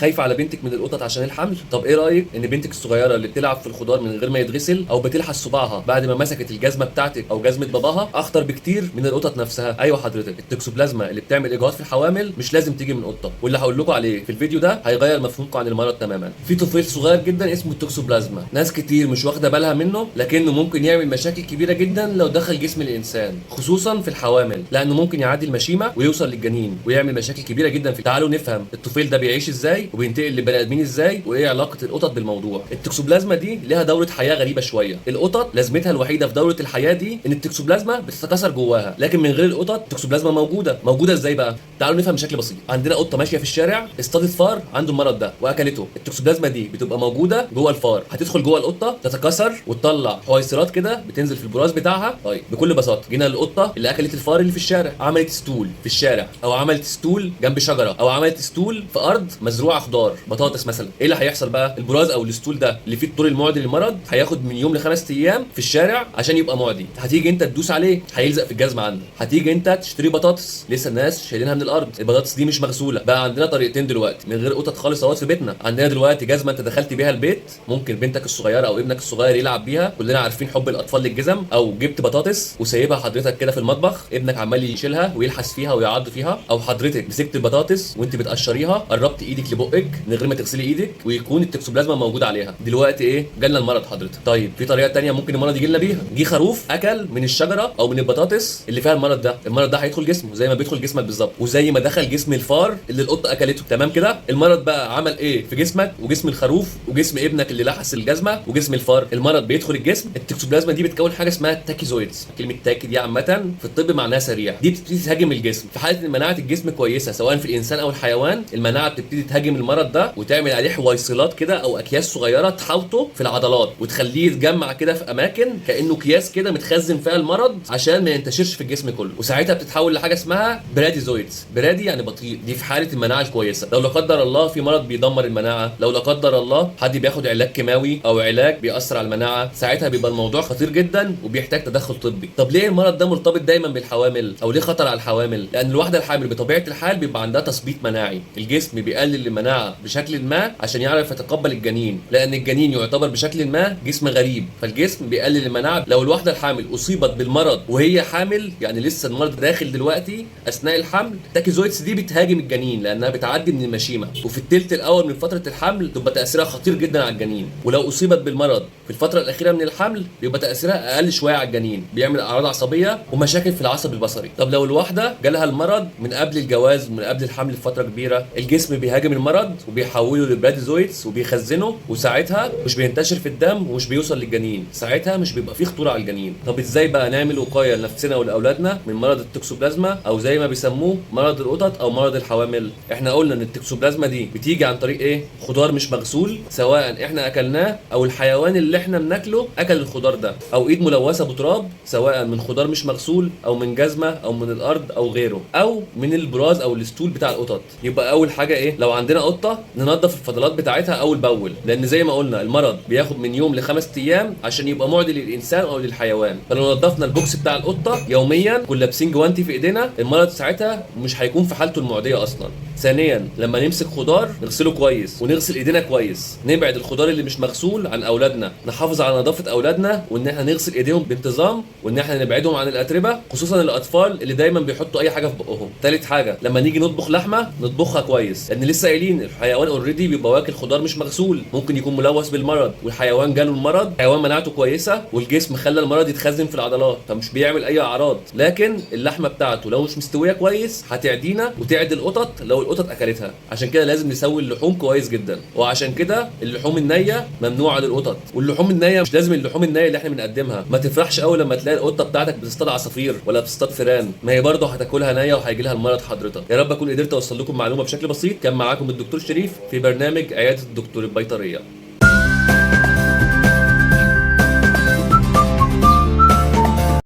خايفه على بنتك من القطط عشان الحمل؟ طب ايه رايك ان بنتك الصغيره اللي بتلعب في الخضار من غير ما يتغسل او بتلحس صباعها بعد ما مسكت الجزمه بتاعتك او جزمه باباها اخطر بكتير من القطط نفسها؟ ايوه حضرتك، التوكسوبلازما اللي بتعمل اجهاض في الحوامل مش لازم تيجي من قطه، واللي هقول لكم عليه في الفيديو ده هيغير مفهومكم عن المرض تماما. في طفيل صغير جدا اسمه التوكسوبلازما، ناس كتير مش واخده بالها منه، لكنه ممكن يعمل مشاكل كبيره جدا لو دخل جسم الانسان، خصوصا في الحوامل، لانه ممكن يعدي المشيمه ويوصل للجنين ويعمل مشاكل كبيره جدا. تعالوا نفهم الطفيل ده بيعيش ازاي وبينتقل لبني ادمين ازاي وايه علاقه القطط بالموضوع. التوكسوبلازما دي لها دوره حياه غريبه شويه. القطط لازمتها الوحيده في دوره الحياه دي ان التوكسوبلازما بتتكاثر جواها، لكن من غير القطط التوكسوبلازما موجوده ازاي بقى؟ تعالوا نفهم بشكل بسيط. عندنا قطه ماشيه في الشارع اصطادت فار عنده المرض ده واكلته، التوكسوبلازما دي بتبقى موجوده جوه الفار، هتدخل جوه القطه تتكاثر وتطلع حويصلات كده بتنزل في البراز بتاعها. طيب بكل بساطه جينا للقطه اللي اكلت الفار اللي في الشارع، عملت ستول في الشارع او عملت ستول جنب شجره او عملت ستول في ارض مزروعه خضار بطاطس مثلا، ايه اللي هيحصل بقى؟ البراز او الستول ده اللي فيه الطور المعدي للمرض هياخد من يوم ل5 ايام في الشارع عشان يبقى معدي. هتيجي انت تدوس عليه هيلزق في الجزمه عندك. هتيجي انت تشتري بطاطس لسه الناس شايلينها من الارض، البطاطس دي مش مغسوله. بقى عندنا طريقتين دلوقتي من غير قطط خالص اهوت في بيتنا. عندنا دلوقتي جزمه انت دخلت بيها البيت، ممكن بنتك الصغيره او ابنك الصغير يلعب بيها، كلنا عارفين حب الاطفال للجزم. او جبت بطاطس وسايبها حضرتك كده في المطبخ، ابنك عمال يشيلها ويلحس فيها ويعض فيها، او حضرتك مسكت البطاطس وانت بتقشريها قربت ايدك لبقك من غير ما تغسلي ايدك ويكون التوكسوبلازما موجود عليها. دلوقتي ايه؟ جالنا المرض حضرتك. طيب في طريقه ثانيه ممكن المرض يجي لنا بيها. جه خروف اكل من الشجره او من البطاطس اللي فيها المرض ده، المرض ده هيدخل جسمه زي ما بيدخل جسمك بالظبط، وزي ما دخل جسم الفار اللي القطه اكلته. تمام كده؟ المرض بقى عمل ايه في جسمك وجسم الخروف وجسم ابنك اللي لحس الجزمه وجسم الفار؟ المرض بيدخل الجسم، التوكسوبلازما دي بتكون حاجه اسمها التاكيزويدز. كلمه تاكي دي عامه في الطب معناها سريع، دي بتبتدي تهاجم الجسم. في حاله ان مناعه الجسم كويسه سواء في الانسان او الحيوان، المناعه بتبتدي تهاجم المرض ده وتعمل عليه حويصلات كده او اكياس صغيره تحاوطه في العضلات وتخليه يتجمع كده في اماكن كانه اكياس كده متخزن فيها المرض عشان ما ينتشرش في الجسم كله، وساعتها بتتحول لحاجه اسمها براديزويدز. برادي يعني بطيء، دي في حاله المناعه الكويسه. لو لا قدر الله في مرض بيدمر المناعه، لو لا قدر الله حد بياخد علاج كيماوي او علاج بيأثر على المناعه، ساعتها بيبقى الموضوع خطير جدا وبيحتاج تدخل طبي. طب ليه المرض ده مرتبط دايما بالحوامل او ليه خطر على الحوامل؟ لان الواحده الحامل بطبيعه الحال بيبقى عندها تثبيط مناعي، الجسم بيقلل المناعه بشكل ما عشان يعرف يتقبل الجنين، لان الجنين يعتبر بشكل ما جسم غريب، فالجسم بيقلل المناعه. لو الواحده الحامل اصيبت بالمرض وهي حامل، يعني لسه المرض داخل دلوقتي اثناء الحمل، التاكيزويدز دي بتهاجم الجنين لانها بتعدي من المشيمه، وفي الثلث الاول من فتره الحمل تبقى تاثيرها خطير جدا على الجنين. ولو اصيبت بالمرض في الفتره الاخيره من الحمل بيبقى تاثيرها اقل شويه على الجنين، بيعمل اعراض عصبيه ومشاكل في العصب البصري. طب لو الواحده جالها المرض من قبل الجواز ومن قبل الحمل بفتره كبيره، الجسم بيهاجم المرض وبيحوله لبراديزويدز وبيخزنه، وساعتها مش بينتشر في الدم ومش بيوصل للجنين، ساعتها مش بيبقى فيه خطوره على الجنين. طب ازاي بقى نعمل وقايه لنفسنا ولاولادنا من مرض التوكسوبلازما او زي ما بيسموه مرض القطط او مرض الحوامل؟ احنا قلنا ان التوكسوبلازما دي بتيجي عن طريق ايه؟ خضار مش مغسول، سواء احنا اكلناه او الحيوان اللي احنا بناكله اكل الخضار ده، او ايد ملوثه بتراب سواء من خضار مش مغسول او من جزمه او من الارض او غيره، او من البراز او الستول بتاع القطط. يبقى اول حاجه ايه؟ لو عندنا قطه ننظف الفضلات بتاعتها اول باول، لان زي ما قلنا المرض بياخد من يوم ل5 ايام عشان يبقى معدي للانسان او للحيوان. فلو نظفنا البوكس بتاع القطه يوميا كل لابسين جوانتي في ايدينا، المرض ساعتها مش هيكون في حالته المعديه اصلا. ثانيا لما نمسك خضار نغسله كويس ونغسل ايدينا كويس، نبعد الخضار اللي مش مغسول عن اولادنا، نحافظ على نظافه اولادنا وان احنا نغسل ايديهم بانتظام وان احنا نبعدهم عن الاتربه، خصوصا الاطفال اللي دايما بيحطوا اي حاجه في بقهم. ثالث حاجه لما نيجي نطبخ لحمه نطبخها كويس، لان لسه قايلين الحيوان اوريدي بيبقى واكل خضار مش مغسول، ممكن يكون ملوث بالمرض والحيوان جاله المرض، حيوان مناعته كويسه والجسم خلى المرض يتخزن في العضلات فمش بيعمل اي اعراض، لكن اللحمه بتاعته لو مش مستويه كويس هتعدينا وتعدي القطط لو القطط اكلتها. عشان كده لازم نسوي اللحوم كويس جدا، وعشان كده اللحوم النيه ممنوعه للقطط. واللحوم النيه مش لازم اللحوم النيه اللي احنا بنقدمها، ما تفرحش قوي لما تلاقي القطه بتاعتك بتصطاد عصافير ولا بتصطاد فيران، ما هي برضه هتاكلها نيه وهيجي لها المرض حضرتك. يا رب اكون قدرت اوصل لكم معلومه بشكل بسيط. كان معاكم الدكتور شريف في برنامج عياده الدكتور البيطريه.